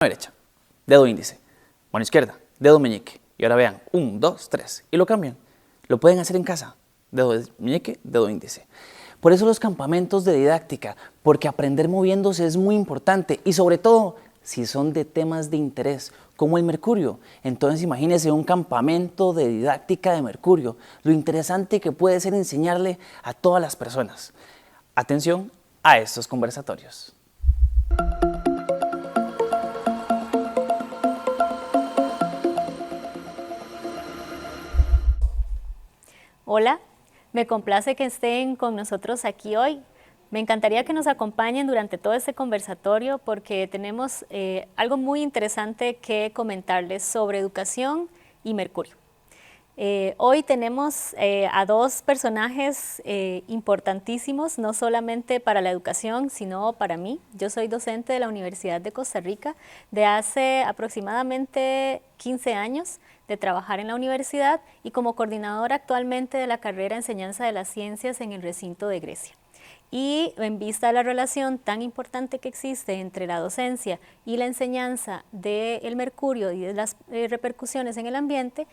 Derecha, dedo índice, mano izquierda, dedo meñique. Y ahora vean, 1, 2, 3, y lo cambian. Lo pueden hacer en casa, dedo meñique, dedo índice. Por eso los campamentos de didáctica, porque aprender moviéndose es muy importante y sobre todo si son de temas de interés, como el mercurio. Entonces imagínense un campamento de didáctica de mercurio, lo interesante que puede ser enseñarle a todas las personas. Atención a estos conversatorios. Hola, me complace que estén con nosotros aquí hoy. Me encantaría que nos acompañen durante todo este conversatorio porque tenemos algo muy interesante que comentarles sobre educación y mercurio. Hoy tenemos a dos personajes importantísimos, no solamente para la educación, sino para mí. Yo soy docente de la Universidad de Costa Rica de hace aproximadamente 15 años de trabajar en la universidad y como coordinadora actualmente de la carrera Enseñanza de las Ciencias en el recinto de Grecia. Y en vista de la relación tan importante que existe entre la docencia y la enseñanza del mercurio y de las repercusiones en el ambiente,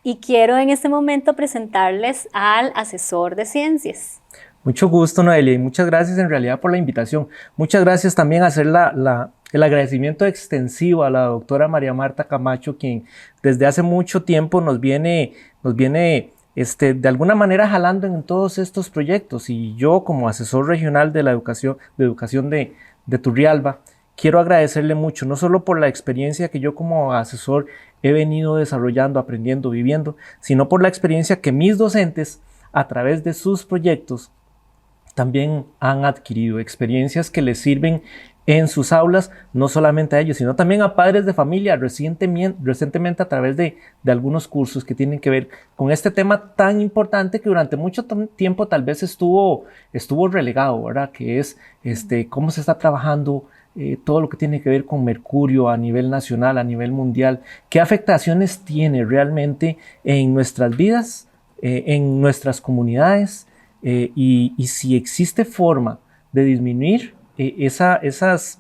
y quiero en este momento presentarles al asesor de ciencias. Mucho gusto, Noelia, y muchas gracias en realidad por la invitación. Muchas gracias también a hacer el agradecimiento extensivo a la doctora María Marta Camacho, quien desde hace mucho tiempo nos viene de alguna manera jalando en todos estos proyectos, y yo como asesor regional de la educación de Turrialba, quiero agradecerle mucho, no solo por la experiencia que yo como asesor he venido desarrollando, aprendiendo, viviendo, sino por la experiencia que mis docentes a través de sus proyectos también han adquirido, experiencias que les sirven en sus aulas, no solamente a ellos, sino también a padres de familia, recientemente a través de algunos cursos que tienen que ver con este tema tan importante que durante mucho tiempo tal vez estuvo relegado, ¿verdad? Que es cómo se está trabajando todo lo que tiene que ver con mercurio a nivel nacional, a nivel mundial, qué afectaciones tiene realmente en nuestras vidas, en nuestras comunidades, y si existe forma de disminuir esas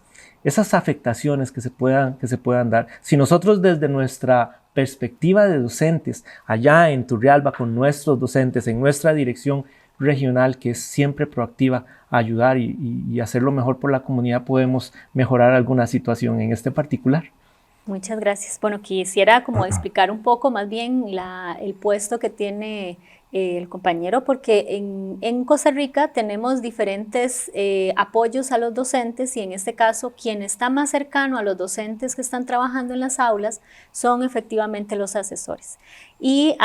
afectaciones que se puedan dar. Si nosotros desde nuestra perspectiva de docentes, allá en Turrialba con nuestros docentes, en nuestra dirección regional, que es siempre proactiva a ayudar y hacer lo mejor por la comunidad, podemos mejorar alguna situación en este particular. Muchas gracias. Bueno, quisiera como explicar un poco más bien el puesto que tiene el compañero, porque en Costa Rica tenemos diferentes apoyos a los docentes, y en este caso quien está más cercano a los docentes que están trabajando en las aulas son efectivamente los asesores. Y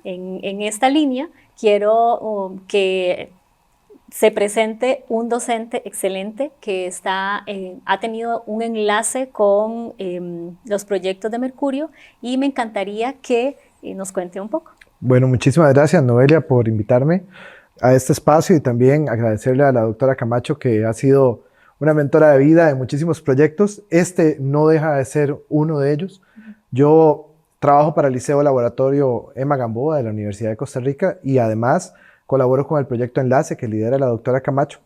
en esta línea quiero que se presente un docente excelente que ha tenido un enlace con los proyectos de mercurio, y me encantaría que nos cuente un poco. Bueno, muchísimas gracias, Noelia, por invitarme a este espacio, y también agradecerle a la doctora Camacho, que ha sido una mentora de vida de muchísimos proyectos. Este no deja de ser uno de ellos. Yo trabajo para el Liceo Laboratorio Emma Gamboa de la Universidad de Costa Rica, y además colaboro con el proyecto Enlace que lidera la doctora Camacho.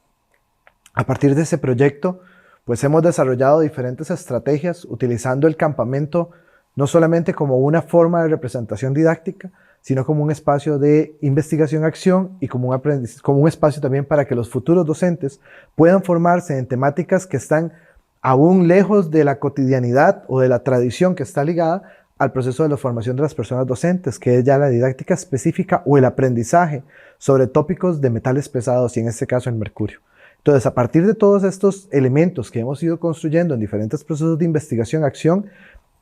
A partir de ese proyecto, pues hemos desarrollado diferentes estrategias utilizando el campamento no solamente como una forma de representación didáctica, sino como un espacio de investigación-acción y como un espacio también para que los futuros docentes puedan formarse en temáticas que están aún lejos de la cotidianidad o de la tradición que está ligada al proceso de la formación de las personas docentes, que es ya la didáctica específica o el aprendizaje sobre tópicos de metales pesados, y en este caso el mercurio. Entonces, a partir de todos estos elementos que hemos ido construyendo en diferentes procesos de investigación-acción,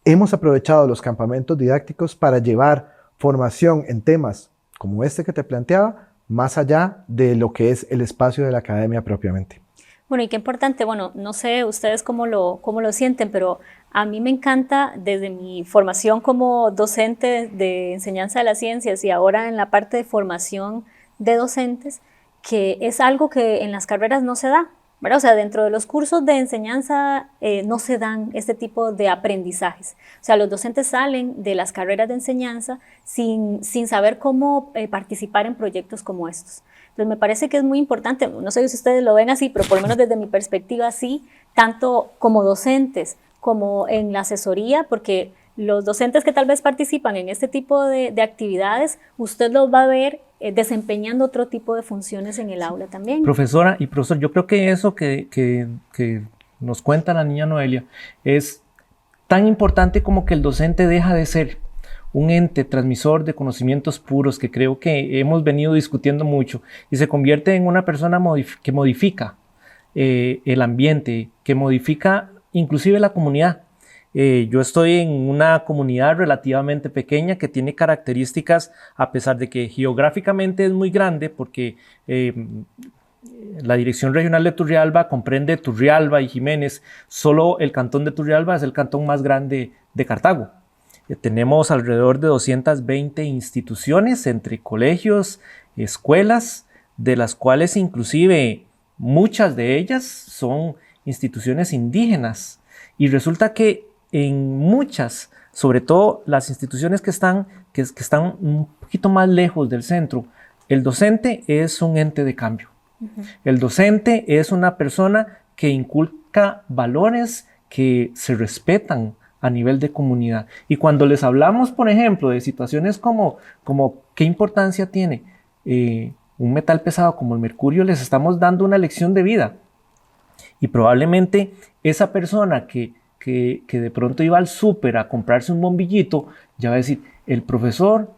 hemos aprovechado los campamentos didácticos para llevar formación en temas como este que te planteaba, más allá de lo que es el espacio de la academia propiamente. Bueno, y qué importante, bueno, no sé ustedes cómo lo sienten, pero a mí me encanta desde mi formación como docente de enseñanza de las ciencias y ahora en la parte de formación de docentes, que es algo que en las carreras no se da, ¿verdad? O sea, dentro de los cursos de enseñanza no se dan este tipo de aprendizajes. O sea, los docentes salen de las carreras de enseñanza sin saber cómo participar en proyectos como estos. Entonces me parece que es muy importante, no sé si ustedes lo ven así, pero por lo menos desde mi perspectiva sí, tanto como docentes como en la asesoría, porque los docentes que tal vez participan en este tipo de actividades, usted los va a ver desempeñando otro tipo de funciones en el aula también. Profesora y profesor, yo creo que eso que nos cuenta la niña Noelia es tan importante como que el docente deja de ser un ente transmisor de conocimientos puros, que creo que hemos venido discutiendo mucho, y se convierte en una persona que modifica el ambiente, que modifica inclusive la comunidad. Yo estoy en una comunidad relativamente pequeña que tiene características, a pesar de que geográficamente es muy grande, porque la Dirección Regional de Turrialba comprende Turrialba y Jiménez. Solo el cantón de Turrialba es el cantón más grande de Cartago. Tenemos alrededor de 220 instituciones entre colegios, escuelas, de las cuales inclusive muchas de ellas son instituciones indígenas. Y resulta que en muchas, sobre todo las instituciones que están un poquito más lejos del centro, el docente es un ente de cambio. El docente es una persona que inculca valores que se respetan a nivel de comunidad. Y cuando les hablamos, por ejemplo, de situaciones como qué importancia tiene un metal pesado como el mercurio, les estamos dando una lección de vida. Y probablemente esa persona que de pronto iba al súper a comprarse un bombillito, ya va a decir, el profesor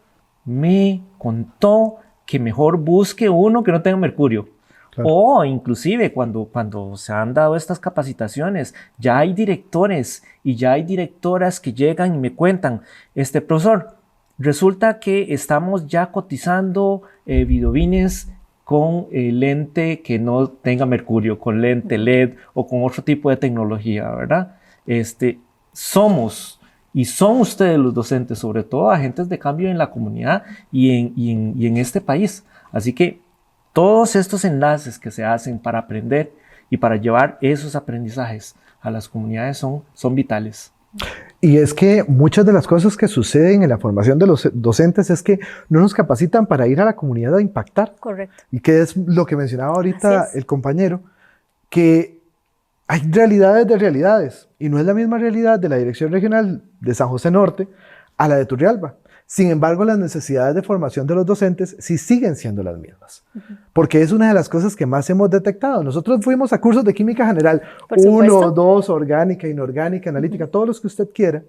me contó que mejor busque uno que no tenga mercurio. Claro. O inclusive cuando se han dado estas capacitaciones, ya hay directores y ya hay directoras que llegan y me cuentan, profesor, resulta que estamos ya cotizando videobines con lente que no tenga mercurio, con lente LED o con otro tipo de tecnología, ¿verdad? Somos y son ustedes los docentes, sobre todo agentes de cambio en la comunidad y en este país. Así que todos estos enlaces que se hacen para aprender y para llevar esos aprendizajes a las comunidades son vitales. Y es que muchas de las cosas que suceden en la formación de los docentes es que no nos capacitan para ir a la comunidad a impactar. Correcto. Y que es lo que mencionaba ahorita el compañero, que hay realidades de realidades, y no es la misma realidad de la Dirección Regional de San José Norte a la de Turrialba. Sin embargo, las necesidades de formación de los docentes sí siguen siendo las mismas, porque es una de las cosas que más hemos detectado. Nosotros fuimos a cursos de química general, 1, 2, orgánica, inorgánica, analítica, todos los que usted quiera,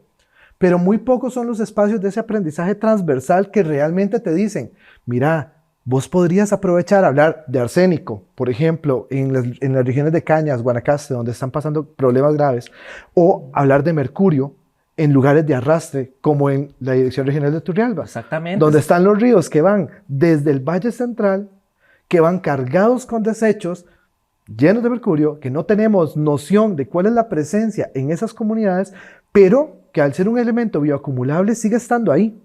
pero muy pocos son los espacios de ese aprendizaje transversal que realmente te dicen, mira, vos podrías aprovechar a hablar de arsénico, por ejemplo, en las regiones de Cañas, Guanacaste, donde están pasando problemas graves, o hablar de mercurio en lugares de arrastre, como en la Dirección Regional de Turrialba. Exactamente. Donde están los ríos que van desde el Valle Central, que van cargados con desechos llenos de mercurio, que no tenemos noción de cuál es la presencia en esas comunidades, pero que al ser un elemento bioacumulable sigue estando ahí.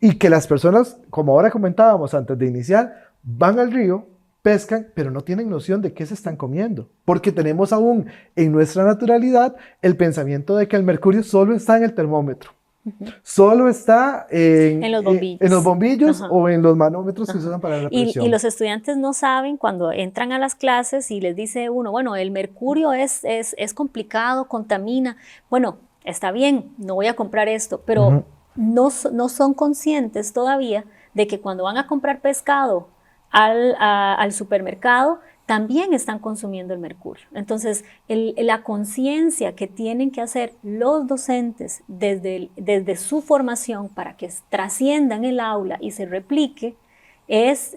Y que las personas, como ahora comentábamos antes de iniciar, van al río, pescan, pero no tienen noción de qué se están comiendo. Porque tenemos aún en nuestra naturalidad el pensamiento de que el mercurio solo está en el termómetro. Solo está en los bombillos o en los manómetros que se usan para la presión. Y los estudiantes no saben cuando entran a las clases y les dice uno, bueno, el mercurio es complicado, contamina. Bueno, está bien, no voy a comprar esto, pero no son conscientes todavía de que cuando van a comprar pescado al supermercado, también están consumiendo el mercurio. Entonces, la conciencia que tienen que hacer los docentes desde su formación para que trasciendan el aula y se replique es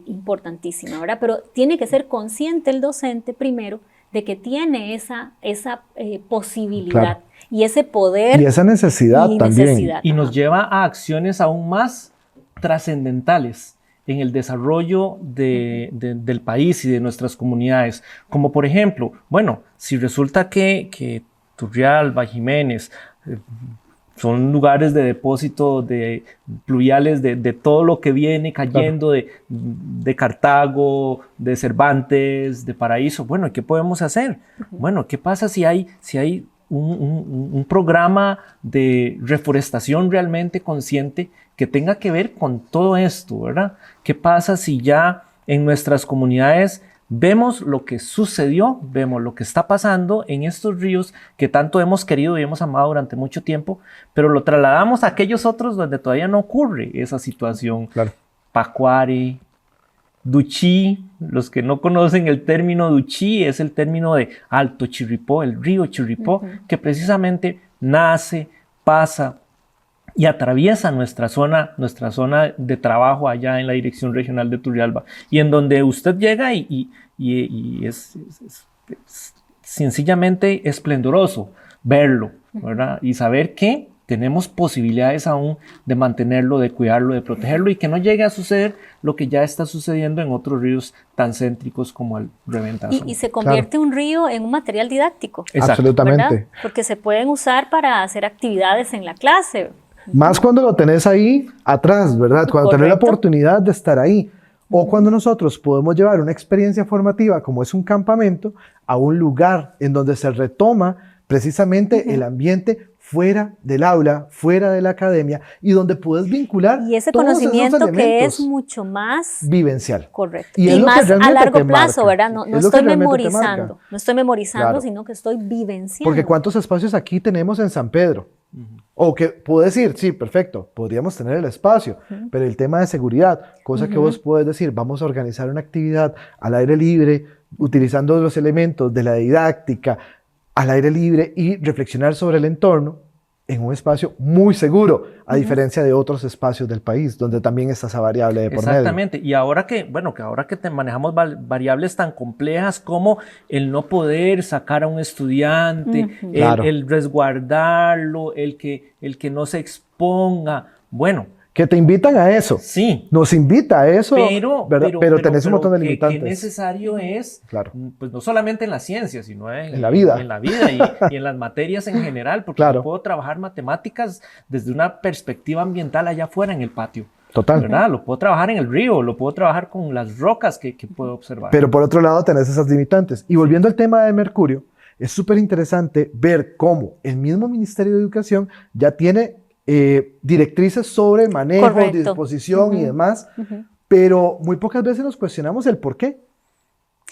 importantísima, ¿verdad? Pero tiene que ser consciente el docente primero de que tiene esa posibilidad. Claro. Y ese poder. Y esa necesidad también. Y nos lleva a acciones aún más trascendentales en el desarrollo del país y de nuestras comunidades. Como por ejemplo, bueno, si resulta que Turrialba, Jiménez, son lugares de depósito de pluviales de todo lo que viene cayendo de Cartago, de Cervantes, de Paraíso. Bueno, ¿qué podemos hacer? Bueno, ¿qué pasa si hay un programa de reforestación realmente consciente que tenga que ver con todo esto, ¿verdad? ¿Qué pasa si ya en nuestras comunidades vemos lo que sucedió, vemos lo que está pasando en estos ríos que tanto hemos querido y hemos amado durante mucho tiempo, pero lo trasladamos a aquellos otros donde todavía no ocurre esa situación. Claro. Pacuare, Duchí, los que no conocen el término Duchí, es el término de Alto Chirripó, el río Chirripó, que precisamente nace, pasa y atraviesa nuestra zona de trabajo allá en la Dirección Regional de Turrialba, y en donde usted llega y es sencillamente esplendoroso verlo, ¿verdad? Y saber que tenemos posibilidades aún de mantenerlo, de cuidarlo, de protegerlo, y que no llegue a suceder lo que ya está sucediendo en otros ríos tan céntricos como el Reventazón. Y se convierte un río en un material didáctico. Exacto. Absolutamente. ¿Verdad? Porque se pueden usar para hacer actividades en la clase. Más cuando lo tenés ahí atrás, ¿verdad? Cuando tenés la Correcto. oportunidad de estar ahí. O cuando nosotros podemos llevar una experiencia formativa, como es un campamento, a un lugar en donde se retoma precisamente el ambiente fuera del aula, fuera de la academia, y donde puedes vincular Y ese todos esos conocimiento que elementos es mucho más vivivencial. correcto. Y es Y lo que más a realmente largo te plazo, marca. ¿verdad? No Es lo que estoy realmente te marca. memorizando, no estoy memorizando, Claro. sino que estoy vivenciando. Porque ¿cuántos espacios aquí tenemos en San Pedro? O que puedo decir, sí, perfecto, podríamos tener el espacio, pero el tema de seguridad, cosa que vos puedes decir, vamos a organizar una actividad al aire libre, utilizando los elementos de la didáctica al aire libre y reflexionar sobre el entorno en un espacio muy seguro, a diferencia de otros espacios del país, donde también está esa variable de por medio. Exactamente, y ahora que manejamos variables tan complejas como el no poder sacar a un estudiante, Claro. el resguardarlo, el que no se exponga, bueno, Que te invitan a eso. sí, Nos invita a eso, ¿verdad? Pero tenés un montón de que limitantes. necesario es, Claro. pues no solamente en la ciencia, sino En la vida. en la vida y en las materias en general, porque Claro. yo puedo trabajar matemáticas desde una perspectiva ambiental allá afuera en el patio. Total. ¿Verdad? Lo puedo trabajar en el río, lo puedo trabajar con las rocas que puedo observar. Pero por otro lado tenés esas limitantes. Y volviendo al tema de mercurio, es súper interesante ver cómo el mismo Ministerio de Educación ya tiene directrices sobre manejo, Correcto. disposición y demás, pero muy pocas veces nos cuestionamos el por qué.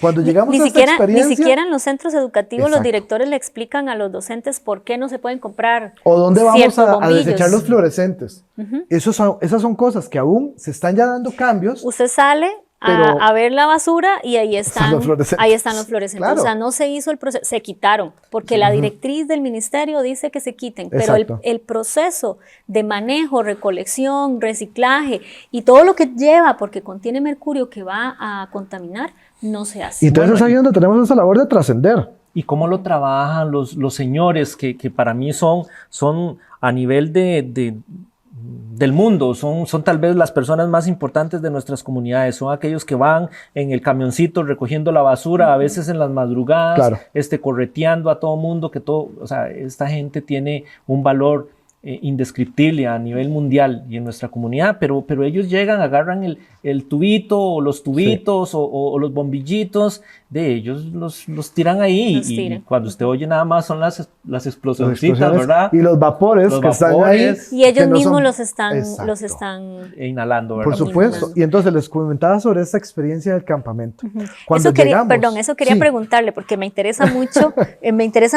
Cuando llegamos Ni a esta siquiera, experiencia, ni siquiera en los centros educativos los Exacto. directores le explican a los docentes por qué no se pueden comprar o dónde vamos ciertos a bombillos. desechar los fluorescentes. Esas son cosas que aún se están ya dando cambios. Usted sale Pero- a ver la basura y ahí están los fluorescentes. ahí están los fluorescentes. Claro. O sea, no se hizo el proceso, se quitaron, porque la directriz del ministerio dice que se quiten, pero Exacto. el proceso de manejo, recolección, reciclaje y todo lo que lleva, porque contiene mercurio que va a contaminar, no se hace. Y entonces ahí es donde tenemos esa labor de trascender. Y cómo lo trabajan los señores que para mí son a nivel del mundo, son tal vez las personas más importantes de nuestras comunidades, son aquellos que van en el camioncito recogiendo la basura, a veces en las madrugadas, Claro. correteando a todo mundo, o sea, esta gente tiene un valor indescriptible a nivel mundial y en nuestra comunidad, pero ellos llegan, agarran el tubito o los tubitos o los bombillitos de ellos, los tiran ahí Los y tiran. cuando usted oye nada más son las Las explosioncitas, explosiones ¿verdad? y los vapores Los que están ahí. vapores. Y ellos que no mismos son- los están Exacto. E inhalando, ¿verdad? Por supuesto. Y entonces les comentaba sobre esta experiencia del campamento. Cuando Eso quería, llegamos, eso quería sí, preguntarle porque me interesa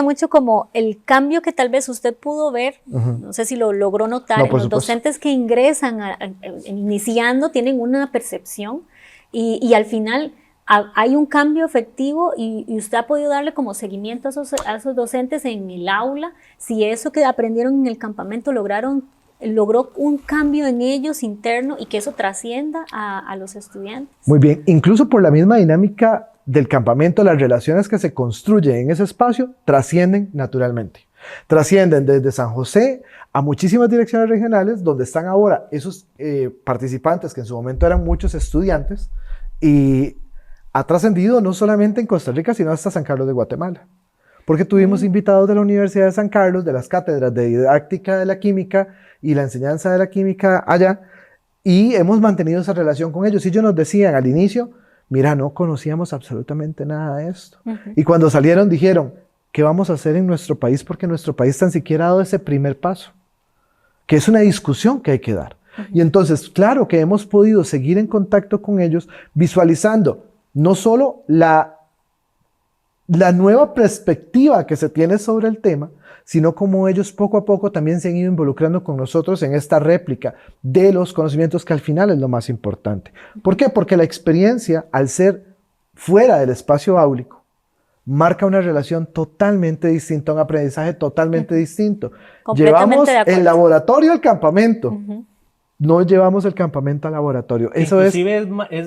mucho como el cambio que tal vez usted pudo ver, no sé si lo logró notar, No, en por los supuesto. docentes que ingresan iniciando tienen una percepción y al final hay un cambio efectivo y usted ha podido darle como seguimiento a esos docentes en el aula, si eso que aprendieron en el campamento logró un cambio en ellos interno y que eso trascienda a los estudiantes. Muy bien. Incluso por la misma dinámica del campamento, las relaciones que se construyen en ese espacio trascienden naturalmente. Trascienden desde San José a muchísimas direcciones regionales, donde están ahora esos participantes que en su momento eran muchos estudiantes, y ha trascendido no solamente en Costa Rica, sino hasta San Carlos de Guatemala. Porque tuvimos invitados de la Universidad de San Carlos, de las cátedras de didáctica de la química y la enseñanza de la química allá, y hemos mantenido esa relación con ellos. Ellos nos decían al inicio, mira, no conocíamos absolutamente nada de esto. Y cuando salieron dijeron, ¿qué vamos a hacer en nuestro país? Porque nuestro país tan siquiera ha dado ese primer paso, que es una discusión que hay que dar. Y entonces, claro que hemos podido seguir en contacto con ellos, visualizando no solo la nueva perspectiva que se tiene sobre el tema, sino cómo ellos poco a poco también se han ido involucrando con nosotros en esta réplica de los conocimientos, que al final es lo más importante. ¿Por qué? Porque la experiencia, al ser fuera del espacio áulico, marca una relación totalmente distinta, un aprendizaje totalmente distinto. Llevamos el laboratorio al campamento. No llevamos el campamento al laboratorio. Eso es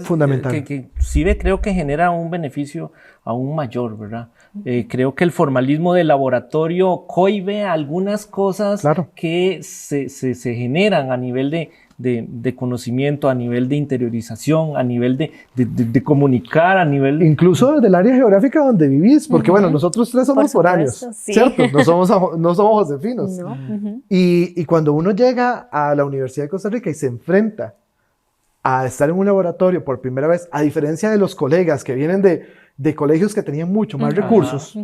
fundamental. Que inclusive creo que genera un beneficio aún mayor, ¿verdad? Creo que el formalismo del laboratorio cohíbe algunas cosas que se generan a nivel de conocimiento, a nivel de interiorización, a nivel de comunicar, a nivel... Incluso desde el área geográfica donde vivís, porque bueno, nosotros tres somos foráneos, ¿cierto? No somos josefinos. No. Y cuando uno llega a la Universidad de Costa Rica y se enfrenta a estar en un laboratorio por primera vez, a diferencia de los colegas que vienen de colegios que tenían mucho más recursos,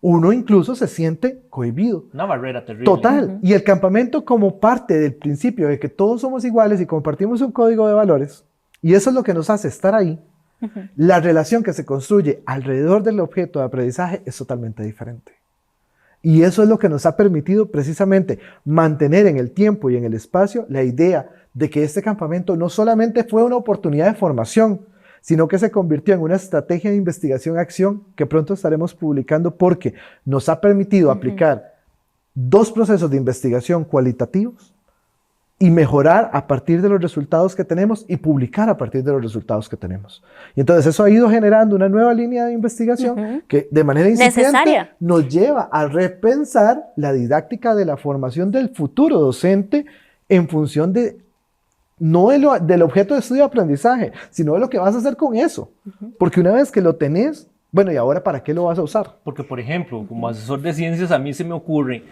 uno incluso se siente cohibido. Una barrera terrible. Total. Y el campamento, como parte del principio de que todos somos iguales y compartimos un código de valores, y eso es lo que nos hace estar ahí, la relación que se construye alrededor del objeto de aprendizaje es totalmente diferente. Y eso es lo que nos ha permitido precisamente mantener en el tiempo y en el espacio la idea de que este campamento no solamente fue una oportunidad de formación, sino que se convirtió en una estrategia de investigación-acción que pronto estaremos publicando, porque nos ha permitido aplicar 2 procesos de investigación cualitativos y mejorar a partir de los resultados que tenemos y publicar a partir de los resultados que tenemos. Y entonces eso ha ido generando una nueva línea de investigación que de manera incipiente nos lleva a repensar la didáctica de la formación del futuro docente en función de no del objeto de estudio y aprendizaje, sino de lo que vas a hacer con eso. Porque una vez que lo tenés, bueno, ¿y ahora para qué lo vas a usar? Porque, por ejemplo, como asesor de ciencias, a mí se me ocurre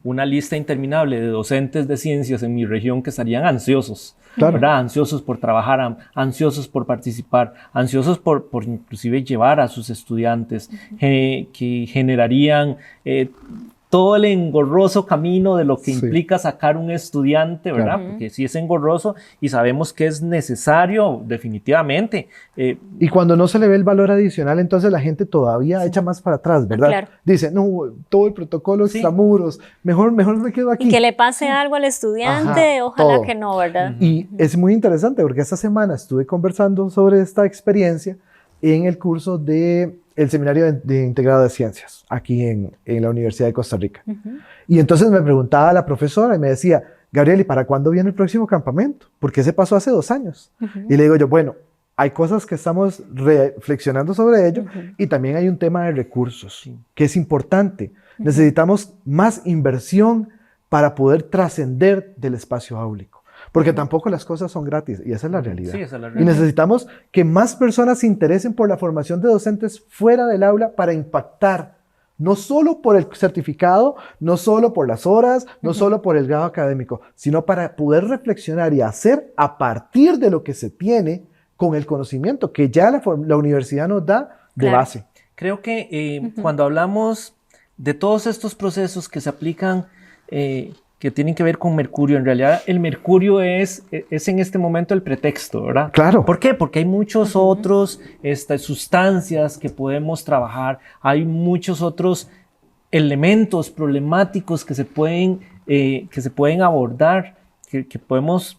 una lista interminable de docentes de ciencias en mi región que estarían ansiosos, ¿verdad? Ansiosos por trabajar, ansiosos por participar, ansiosos por inclusive llevar a sus estudiantes, que generarían todo el engorroso camino de lo que implica sacar un estudiante, ¿verdad? Porque sí es engorroso y sabemos que es necesario definitivamente. Y cuando no se le ve el valor adicional, entonces la gente todavía echa más para atrás, ¿verdad? Dice, no, todo el protocolo extramuros, mejor me quedo aquí. Y que le pase algo al estudiante, ojalá que no, ¿verdad? Y es muy interesante porque esta semana estuve conversando sobre esta experiencia en el curso de el Seminario de Integrado de Ciencias, aquí en la Universidad de Costa Rica. Y entonces me preguntaba la profesora y me decía, Gabriel, ¿y para cuándo viene el próximo campamento? Porque ese pasó hace 2 años. Y le digo yo, bueno, hay cosas que estamos reflexionando sobre ello y también hay un tema de recursos, que es importante. Necesitamos más inversión para poder trascender del espacio áulico. Porque tampoco las cosas son gratis, y esa es la realidad. Sí, esa es la realidad. Y necesitamos que más personas se interesen por la formación de docentes fuera del aula para impactar, no solo por el certificado, no solo por las horas, no solo por el grado académico, sino para poder reflexionar y hacer a partir de lo que se tiene con el conocimiento que ya la universidad nos da de base. Creo que cuando hablamos de todos estos procesos que se aplican, que tienen que ver con mercurio, en realidad el mercurio es en este momento el pretexto, ¿verdad? Claro. ¿Por qué? Porque hay muchos otros sustancias que podemos trabajar, hay muchos otros elementos problemáticos que se pueden abordar, que podemos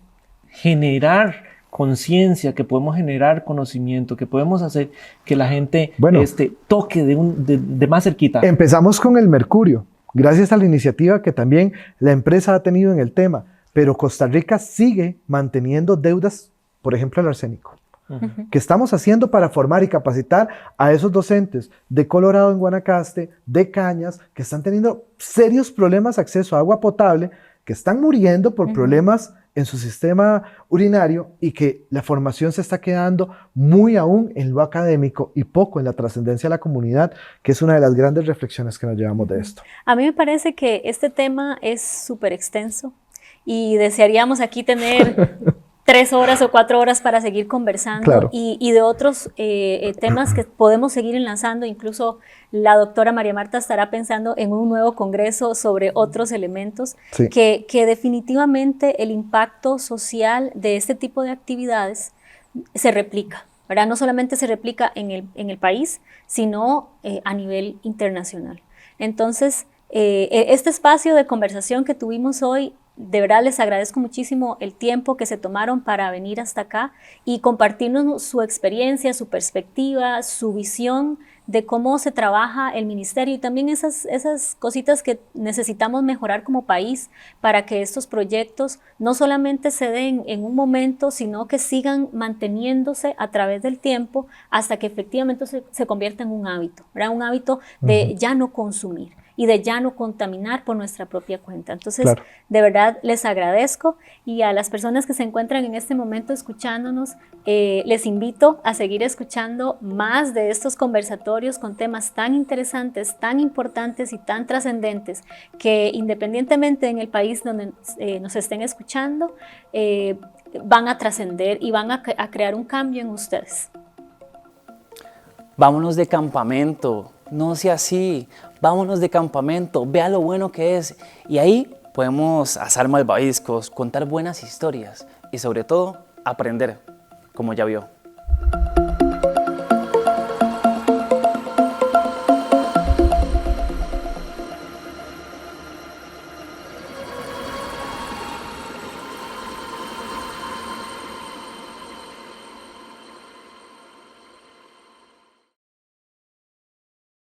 generar conciencia, que podemos generar conocimiento, que podemos hacer que la gente toque de más cerquita. Empezamos con el mercurio. Gracias a la iniciativa que también la empresa ha tenido en el tema, pero Costa Rica sigue manteniendo deudas, por ejemplo, el arsénico. ¿Qué estamos haciendo para formar y capacitar a esos docentes de Colorado en Guanacaste, de Cañas, que están teniendo serios problemas de acceso a agua potable, que están muriendo por problemas en su sistema urinario y que la formación se está quedando muy aún en lo académico y poco en la trascendencia de la comunidad, que es una de las grandes reflexiones que nos llevamos de esto? A mí me parece que este tema es súper extenso y desearíamos aquí tener 3 horas o 4 horas para seguir conversando y de otros temas que podemos seguir enlazando. Incluso la doctora María Marta estará pensando en un nuevo congreso sobre otros elementos que definitivamente el impacto social de este tipo de actividades se replica. ¿verdad? No solamente se replica en el país, sino a nivel internacional. Entonces, este espacio de conversación que tuvimos hoy, de verdad les agradezco muchísimo el tiempo que se tomaron para venir hasta acá y compartirnos su experiencia, su perspectiva, su visión de cómo se trabaja el ministerio y también esas cositas que necesitamos mejorar como país para que estos proyectos no solamente se den en un momento, sino que sigan manteniéndose a través del tiempo hasta que efectivamente se convierta en un hábito, ¿verdad? Un hábito de ya no consumir y de ya no contaminar por nuestra propia cuenta. Entonces, Claro. de verdad les agradezco y a las personas que se encuentran en este momento escuchándonos, les invito a seguir escuchando más de estos conversatorios con temas tan interesantes, tan importantes y tan trascendentes que independientemente en el país donde nos estén escuchando, van a trascender y van a crear un cambio en ustedes. Vámonos de campamento, no sea así, vámonos de campamento, vea lo bueno que es. Y ahí podemos asar malvaviscos, contar buenas historias y sobre todo aprender, como ya vio.